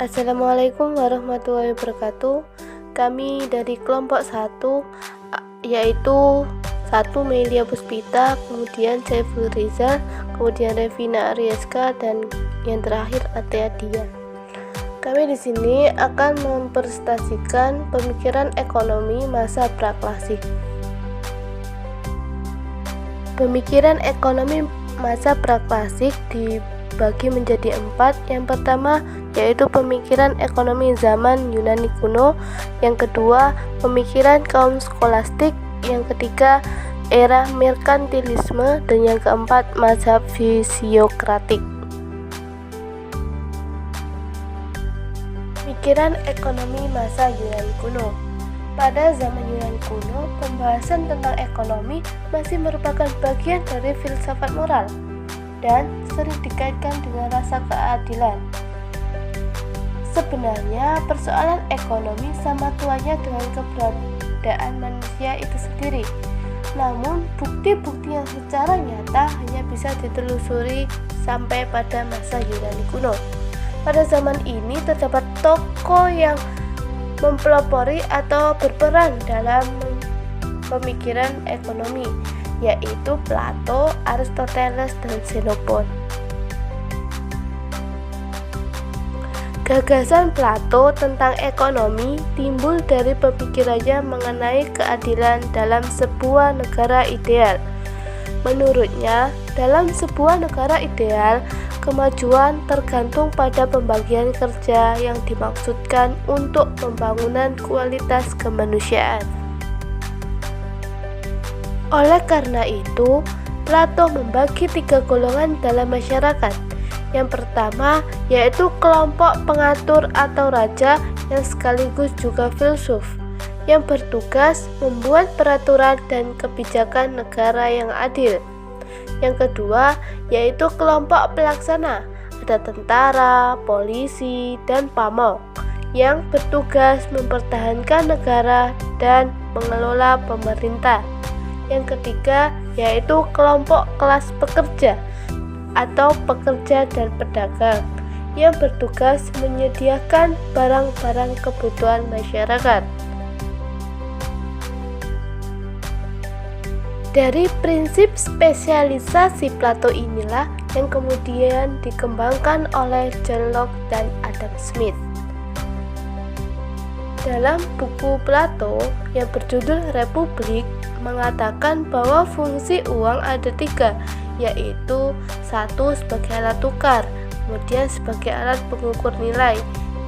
Assalamualaikum warahmatullahi wabarakatuh. Kami dari kelompok 1, yaitu 1 Melia Puspita, kemudian Saiful Rizal, kemudian Revina Aryaska, dan yang terakhir Atea Dia. Kami di sini akan mempresentasikan pemikiran ekonomi masa praklasik. Pemikiran ekonomi masa praklasik dibagi menjadi 4. Yang pertama yaitu pemikiran ekonomi zaman Yunani kuno, yang kedua pemikiran kaum skolastik, yang ketiga era merkantilisme, dan yang keempat mazhab fisiokratik. Pemikiran ekonomi masa Yunani kuno. Pada zaman Yunani kuno, pembahasan tentang ekonomi masih merupakan bagian dari filsafat moral dan sering dikaitkan dengan rasa keadilan. Sebenarnya, persoalan ekonomi sama tuanya dengan keberadaan manusia itu sendiri. Namun, bukti-bukti yang secara nyata hanya bisa ditelusuri sampai pada masa Yunani kuno. Pada zaman ini terdapat tokoh yang mempelopori atau berperan dalam pemikiran ekonomi, yaitu Plato, Aristoteles, dan Xenophon. Gagasan Plato tentang ekonomi timbul dari pemikirannya mengenai keadilan dalam sebuah negara ideal. Menurutnya, dalam sebuah negara ideal, kemajuan tergantung pada pembagian kerja yang dimaksudkan untuk pembangunan kualitas kemanusiaan. Oleh karena itu, Plato membagi 3 golongan dalam masyarakat. Yang pertama yaitu kelompok pengatur atau raja yang sekaligus juga filsuf, yang bertugas membuat peraturan dan kebijakan negara yang adil. Yang kedua yaitu kelompok pelaksana, ada tentara, polisi, dan pamong, yang bertugas mempertahankan negara dan mengelola pemerintah. Yang ketiga yaitu kelompok kelas pekerja atau pekerja dan pedagang, yang bertugas menyediakan barang-barang kebutuhan masyarakat. Dari prinsip spesialisasi Plato inilah yang kemudian dikembangkan oleh John Locke dan Adam Smith. Dalam buku Plato yang berjudul Republik mengatakan bahwa fungsi uang ada 3, yaitu 1 sebagai alat tukar, kemudian sebagai alat pengukur nilai,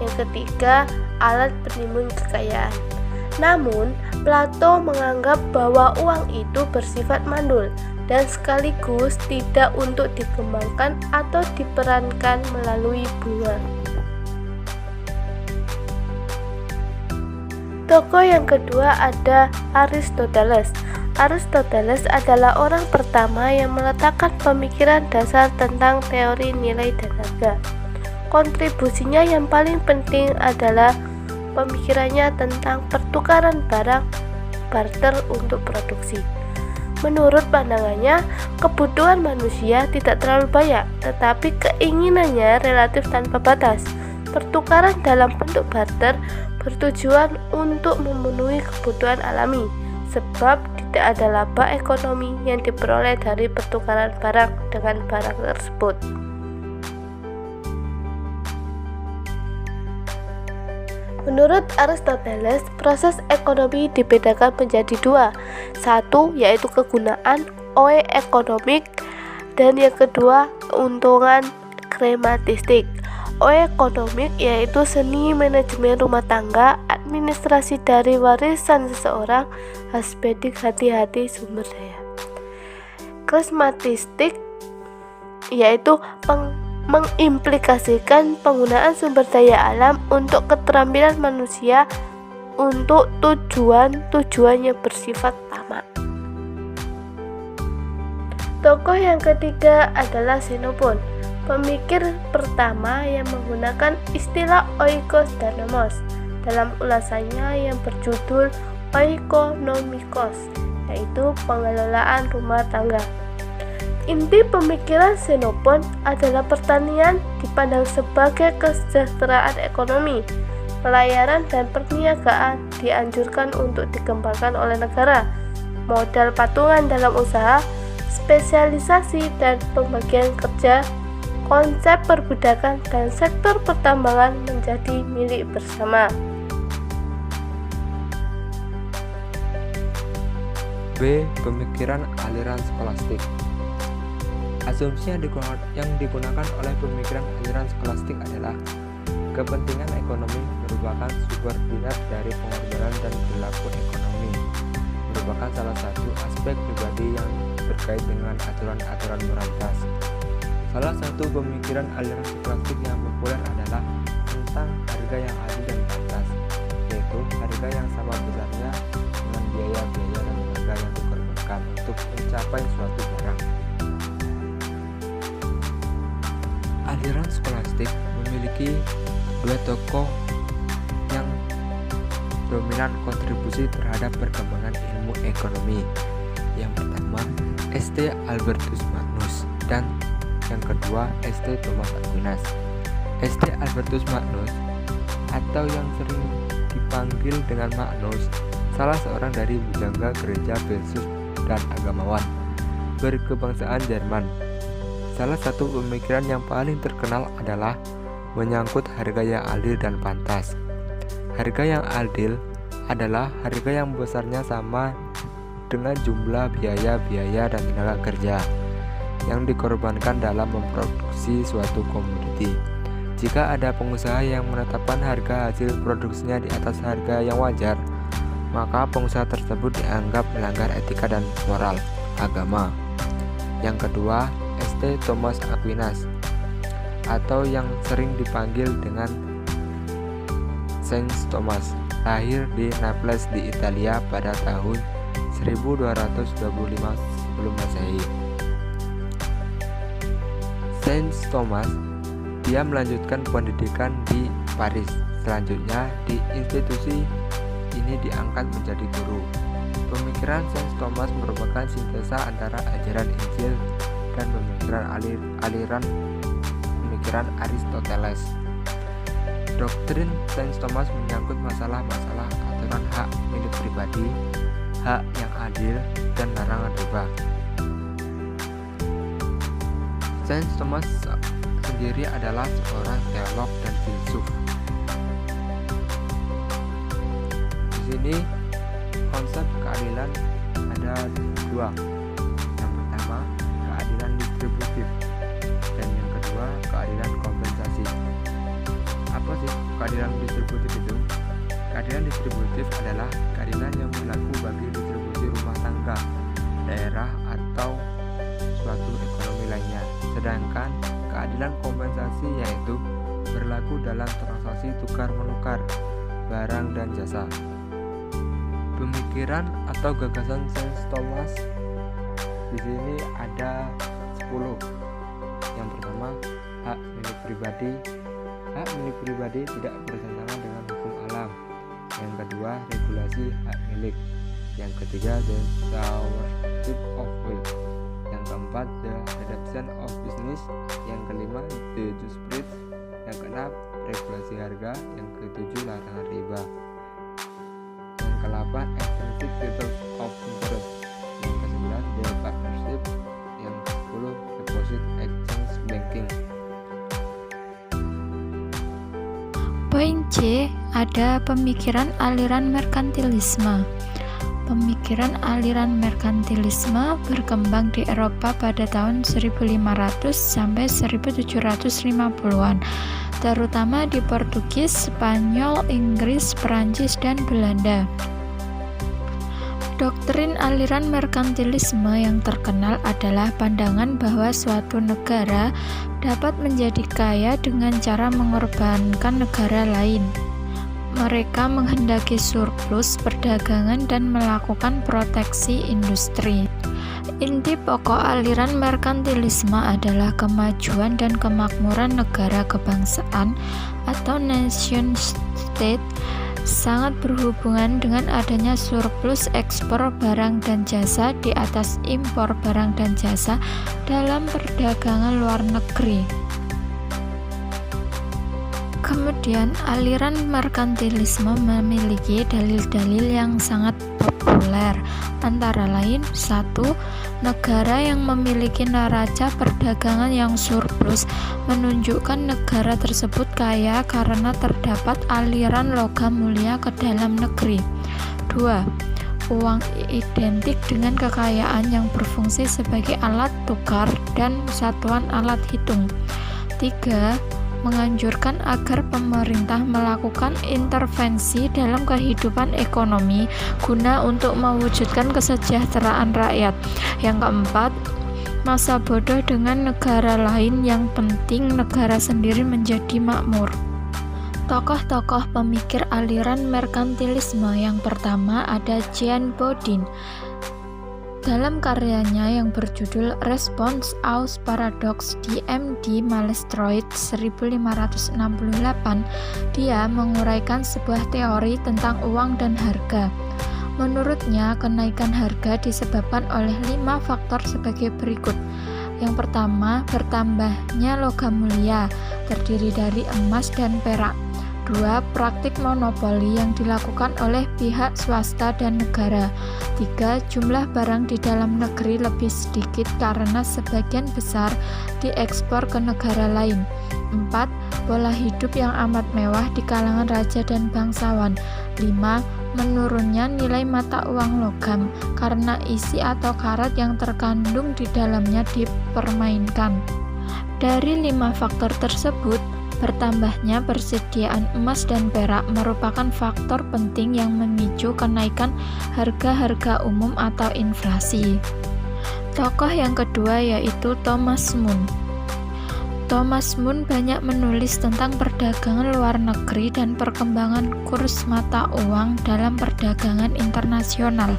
yang ketiga alat penimbun kekayaan. Namun, Plato menganggap bahwa uang itu bersifat mandul dan sekaligus tidak untuk dikembangkan atau diperankan melalui bunga. Tokoh yang kedua ada Aristoteles. Aristoteles adalah orang pertama yang meletakkan pemikiran dasar tentang teori nilai dan harga. Kontribusinya yang paling penting adalah pemikirannya tentang pertukaran barang barter untuk produksi. Menurut pandangannya, kebutuhan manusia tidak terlalu banyak, tetapi keinginannya relatif tanpa batas. Pertukaran dalam bentuk barter bertujuan untuk memenuhi kebutuhan alami, sebab tidak ada laba ekonomi yang diperoleh dari pertukaran barang dengan barang tersebut. Menurut Aristoteles, proses ekonomi dibedakan menjadi 2. 1 yaitu kegunaan oe ekonomik, dan yang kedua keuntungan krematistik. Oe ekonomik yaitu seni manajemen rumah tangga, administrasi dari warisan seseorang, aspektif hati-hati sumber daya. Krematistik yaitu mengimplikasikan penggunaan sumber daya alam untuk keterampilan manusia untuk tujuan yang bersifat tamak. Tokoh yang ketiga adalah Xenophon, pemikir pertama yang menggunakan istilah oikos dan nomos dalam ulasannya yang berjudul Oikonomikos, yaitu pengelolaan rumah tangga. Inti pemikiran Xenophon adalah pertanian dipandang sebagai kesejahteraan ekonomi. Pelayaran dan perniagaan dianjurkan untuk dikembangkan oleh negara. Modal patungan dalam usaha, spesialisasi dan pembagian kerja, konsep perbudakan dan sektor pertambangan menjadi milik bersama. B. Pemikiran aliran skolastik. Asumsi yang digunakan oleh pemikiran aliran skolastik adalah kepentingan ekonomi merupakan subordinat dari pengorbanan dan perilaku ekonomi, merupakan salah satu aspek pribadi yang terkait dengan aturan-aturan moralitas. Salah satu pemikiran aliran skolastik yang populer adalah tentang harga yang adil dan pantas, yaitu harga yang sama besarnya dengan biaya-biaya dan tenaga yang dikorbankan untuk mencapai suatu barang. Aliran skolastik memiliki dua tokoh yang dominan kontribusi terhadap perkembangan ilmu ekonomi. Yang pertama, St. Albertus Magnus, dan yang kedua, St. Thomas Aquinas. St. Albertus Magnus, atau yang sering dipanggil dengan Magnus, salah seorang dari bujangga gereja filsuf dan agamawan berkebangsaan Jerman. Salah satu pemikiran yang paling terkenal adalah menyangkut harga yang adil dan pantas. Harga yang adil adalah harga yang besarnya sama dengan jumlah biaya-biaya dan tenaga kerja yang dikorbankan dalam memproduksi suatu komoditi. Jika ada pengusaha yang menetapkan harga hasil produksinya di atas harga yang wajar, maka pengusaha tersebut dianggap melanggar etika dan moral agama. Yang kedua, St. Thomas Aquinas, atau yang sering dipanggil dengan Saint Thomas, lahir di Naples di Italia pada tahun 1225 sebelum Masehi. Saint Thomas, dia melanjutkan pendidikan di Paris. Selanjutnya di institusi ini diangkat menjadi guru. Pemikiran Saint Thomas merupakan sintesa antara ajaran Injil dan pemikiran aliran pemikiran Aristoteles. Doktrin Saint Thomas menyangkut masalah-masalah aturan hak milik pribadi, hak yang adil, dan larangan riba. Saint Thomas sendiri adalah seorang teolog dan filsuf. Di sini konsep keadilan ada dua. Yang pertama, keadilan distributif, dan yang kedua, keadilan kompensasi. Apa sih keadilan distributif itu? Keadilan distributif adalah keadilan yang berlaku bagi distribusi rumah tangga, daerah, atau suatu ekonomi lainnya. Sedangkan keadilan kompensasi yaitu berlaku dalam transaksi tukar-menukar barang dan jasa. Pemikiran atau gagasan Saint Thomas di sini ada 10. Yang pertama, hak milik pribadi. Hak milik pribadi tidak bertentangan dengan hukum alam. Yang kedua, regulasi hak milik. Yang ketiga, the stewardship of wealth. Yang keempat, the redemption of business. Yang kelima, the jurisprudence. Yang keenam, regulasi harga. Yang ketujuh, larangan riba. Yang ke-8, extrinsic settle of interest. Yang ke-9, the partnership. Yang ke-10, deposit exchange banking. Poin C, ada pemikiran aliran merkantilisme. Pemikiran aliran merkantilisme berkembang di Eropa pada tahun 1500 sampai 1750-an, terutama di Portugis, Spanyol, Inggris, Perancis, dan Belanda. Doktrin aliran merkantilisme yang terkenal adalah pandangan bahwa suatu negara dapat menjadi kaya dengan cara mengorbankan negara lain. Mereka menghendaki surplus perdagangan dan melakukan proteksi industri. Inti pokok aliran merkantilisme adalah kemajuan dan kemakmuran negara kebangsaan atau nation state sangat berhubungan dengan adanya surplus ekspor barang dan jasa di atas impor barang dan jasa dalam perdagangan luar negeri. Kemudian, aliran merkantilisme memiliki dalil-dalil yang sangat populer, antara lain: 1. Negara yang memiliki neraca perdagangan yang surplus menunjukkan negara tersebut kaya karena terdapat aliran logam mulia ke dalam negeri. 2. Uang identik dengan kekayaan yang berfungsi sebagai alat tukar dan satuan alat hitung. 3. Menganjurkan agar pemerintah melakukan intervensi dalam kehidupan ekonomi guna untuk mewujudkan kesejahteraan rakyat. Yang keempat, masa bodoh dengan negara lain yang penting negara sendiri menjadi makmur. Tokoh-tokoh pemikir aliran merkantilisme yang pertama ada Jean Bodin. Dalam karyanya yang berjudul Response aux Paradoxes d'M.D. Malestroit 1568, dia menguraikan sebuah teori tentang uang dan harga. Menurutnya, kenaikan harga disebabkan oleh 5 faktor sebagai berikut. Yang pertama, bertambahnya logam mulia, terdiri dari emas dan perak. 2. Praktik monopoli yang dilakukan oleh pihak swasta dan negara. 3. Jumlah barang di dalam negeri lebih sedikit karena sebagian besar diekspor ke negara lain. 4. Pola hidup yang amat mewah di kalangan raja dan bangsawan. 5. Menurunnya nilai mata uang logam karena isi atau karat yang terkandung di dalamnya dipermainkan. Dari 5 faktor tersebut, bertambahnya persediaan emas dan perak merupakan faktor penting yang memicu kenaikan harga-harga umum atau inflasi. Tokoh yang kedua yaitu Thomas Mun. Thomas Mun banyak menulis tentang perdagangan luar negeri dan perkembangan kurs mata uang dalam perdagangan internasional.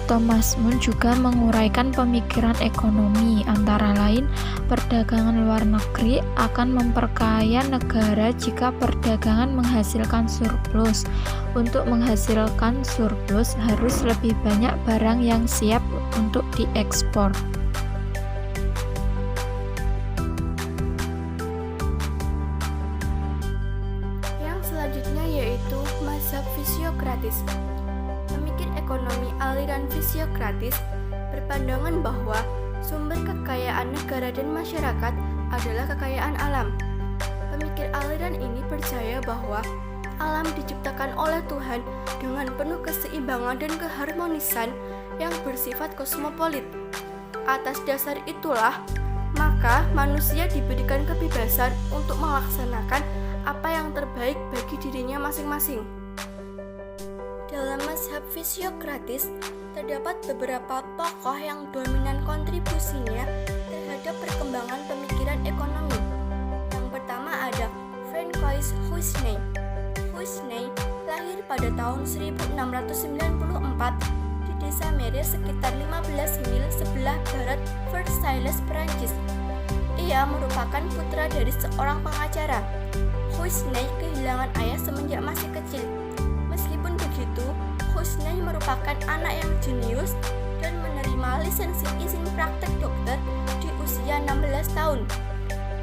Thomas Mun juga menguraikan pemikiran ekonomi, antara lain, perdagangan luar negeri akan memperkaya negara jika perdagangan menghasilkan surplus. Untuk menghasilkan surplus harus lebih banyak barang yang siap untuk diekspor. Yang selanjutnya yaitu mazhab fisiokratis. Pemikir ekonomi aliran fisiokratis berpandangan bahwa sumber kekayaan negara dan masyarakat adalah kekayaan alam. Pemikir aliran ini percaya bahwa alam diciptakan oleh Tuhan dengan penuh keseimbangan dan keharmonisan yang bersifat kosmopolit. Atas dasar itulah, maka manusia diberikan kebebasan untuk melaksanakan apa yang terbaik bagi dirinya masing-masing. Dalam mazhab fisiokratis, terdapat beberapa tokoh yang dominan kontribusinya terhadap perkembangan pemikiran ekonomi. Yang pertama ada Francois Huysmans. Huysmans lahir pada tahun 1694 di desa Merir sekitar 15 mil sebelah barat Versailles, Perancis. Ia merupakan putra dari seorang pengacara. Huysmans kehilangan ayah semenjak masih kecil. Meskipun begitu, Huysmans merupakan anak yang jenius dan menerima lisensi izin praktek dokter di usia 16 tahun.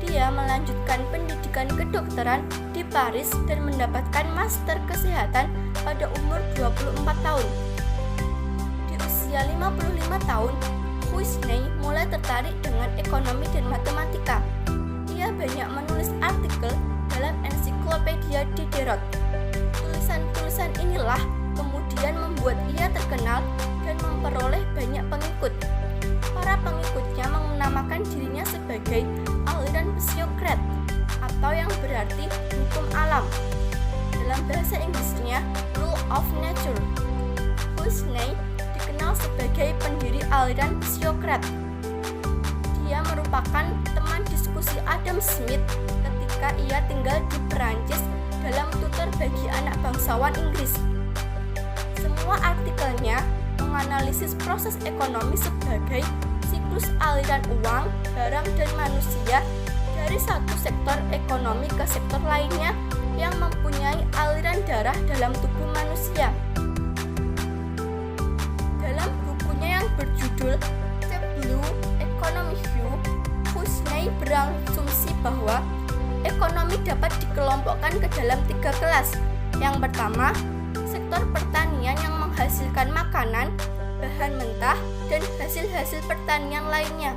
Dia melanjutkan pendidikan kedokteran di Paris dan mendapatkan master kesehatan pada umur 24 tahun. Di usia 55 tahun, Huysmans mulai tertarik dengan ekonomi dan matematika. Ia banyak menulis artikel dalam ensiklopedia Diderot. Tulisan-tulisan inilah kemudian membuat ia terkenal dan memperoleh banyak pengikut. Para pengikutnya menamakan dirinya sebagai aliran fisiokrat atau yang berarti hukum alam. Dalam bahasa Inggrisnya, Rule of Nature. Huysmans dikenal sebagai pendiri aliran fisiokrat. Dia merupakan teman diskusi Adam Smith ketika ia tinggal di Perancis dalam tutor bagi anak bangsawan Inggris. Semua artikelnya menganalisis proses ekonomi sebagai siklus aliran uang, barang, dan manusia dari satu sektor ekonomi ke sektor lainnya yang mempunyai aliran darah dalam tubuh manusia. Dalam bukunya yang berjudul The Blue Economy View, Husney berasumsi bahwa ekonomi dapat dikelompokkan ke dalam 3 kelas. Yang pertama, sektor pertanian yang menghasilkan makanan, bahan mentah, dan hasil-hasil pertanian lainnya.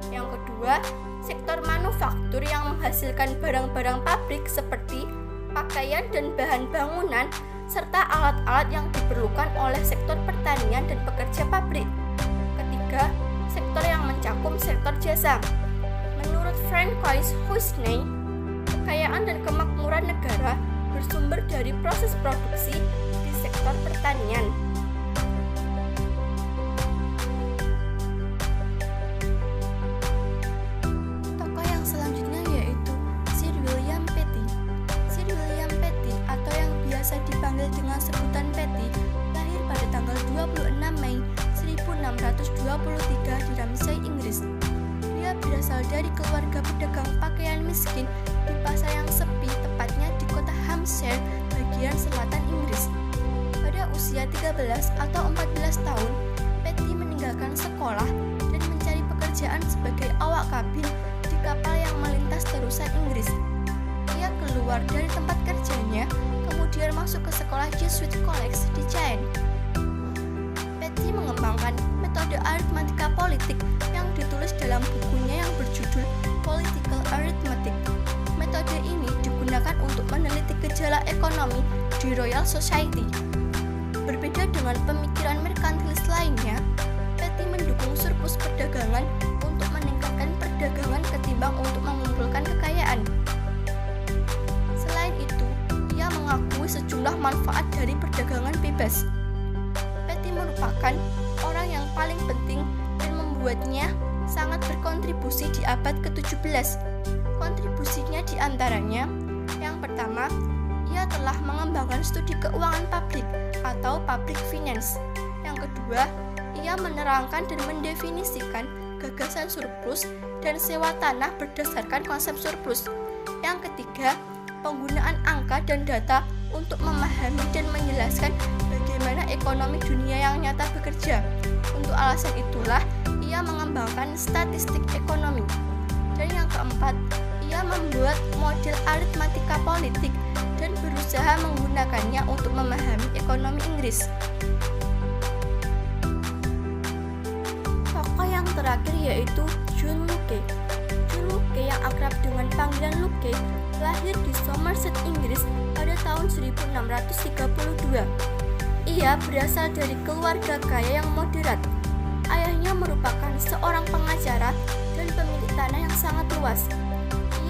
Yang kedua, sektor manufaktur yang menghasilkan barang-barang pabrik seperti pakaian dan bahan bangunan, serta alat-alat yang diperlukan oleh sektor pertanian dan pekerja pabrik. Ketiga, sektor yang mencakup sektor jasa. Menurut Francois Husney, kekayaan dan kemakmuran negara bersumber dari proses produksi di sektor pertanian. Tokoh yang selanjutnya yaitu Sir William Petty. Sir William Petty atau yang biasa dipanggil dengan sebutan Petty lahir pada tanggal 26 Mei 1623 di Ramsey, Inggris. Dia berasal dari keluarga pedagang pakaian miskin di pasar yang sepi, tepatnya di kota Hampshire, bagian selatan Inggris. Pada usia 13 atau 14 tahun, Petty meninggalkan sekolah dan mencari pekerjaan sebagai awak kabin di kapal yang melintas terusan Inggris. Ia keluar dari tempat kerjanya, kemudian masuk ke sekolah Jesuit College di Caen. Petty mengembangkan metode aritmatika politik yang ditulis dalam bukunya yang berjudul Political Arithmetic. Metode ini digunakan untuk meneliti gejala ekonomi di Royal Society. Berbeda dengan pemikiran merkantilis lainnya, Petty mendukung surplus perdagangan untuk meningkatkan perdagangan ketimbang untuk mengumpulkan kekayaan. Selain itu, ia mengakui sejumlah manfaat dari perdagangan bebas. Petty merupakan orang yang paling penting dan membuatnya sangat berkontribusi di abad ke-17. Kontribusinya diantaranya, yang pertama, ia telah mengembangkan studi keuangan publik atau public finance. Yang kedua, ia menerangkan dan mendefinisikan gagasan surplus dan sewa tanah berdasarkan konsep surplus. Yang ketiga, penggunaan angka dan data untuk memahami dan menjelaskan bagaimana ekonomi dunia yang nyata bekerja. Untuk alasan itulah, ia mengembangkan statistik ekonomi. Dan yang keempat, ia membuat model aritmatika politik dan berusaha menggunakannya untuk memahami ekonomi Inggris. Tokoh yang terakhir yaitu John Locke. John Locke yang akrab dengan panggilan Locke lahir di Somerset, Inggris pada tahun 1632. Ia berasal dari keluarga kaya yang moderat. Ayahnya merupakan seorang pengacara dan pemilik tanah yang sangat luas.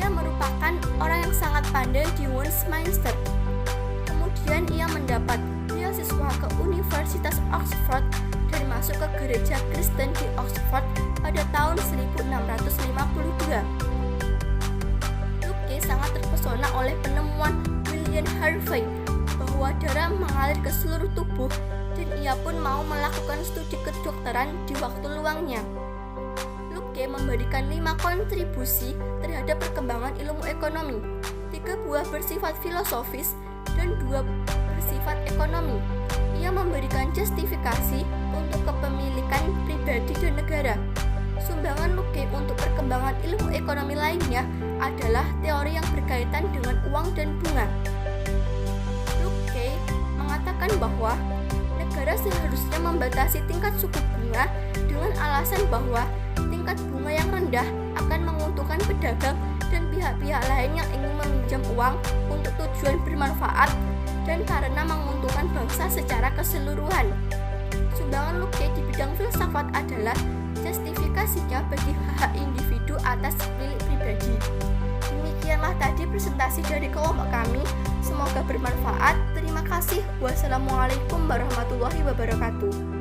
Ia merupakan orang yang sangat pandai di Westminster. Kemudian ia mendapat beasiswa ke Universitas Oxford dan masuk ke gereja Kristen di Oxford pada tahun 1652. Locke sangat terpesona oleh penemuan William Harvey bahwa darah mengalir ke seluruh tubuh, dan ia pun mau melakukan studi kedokteran di waktu luangnya. Locke memberikan 5 kontribusi terhadap perkembangan ilmu ekonomi, 3 buah bersifat filosofis dan 2 bersifat ekonomi. Ia memberikan justifikasi untuk kepemilikan pribadi dan negara. Sumbangan Locke untuk perkembangan ilmu ekonomi lainnya adalah teori yang berkaitan dengan uang dan bunga. Locke mengatakan bahwa negara seharusnya membatasi tingkat suku bunga dengan alasan bahwa tingkat bunga yang rendah akan menguntungkan pedagang dan pihak-pihak lain yang ingin meminjam uang untuk tujuan bermanfaat dan karena menguntungkan bangsa secara keseluruhan. Sumbangan Locke di bidang filsafat adalah justifikasinya bagi hak individu atas milik pribadi. Demikianlah tadi presentasi dari kelompok kami. Semoga bermanfaat. Terima kasih. Wassalamualaikum warahmatullahi wabarakatuh.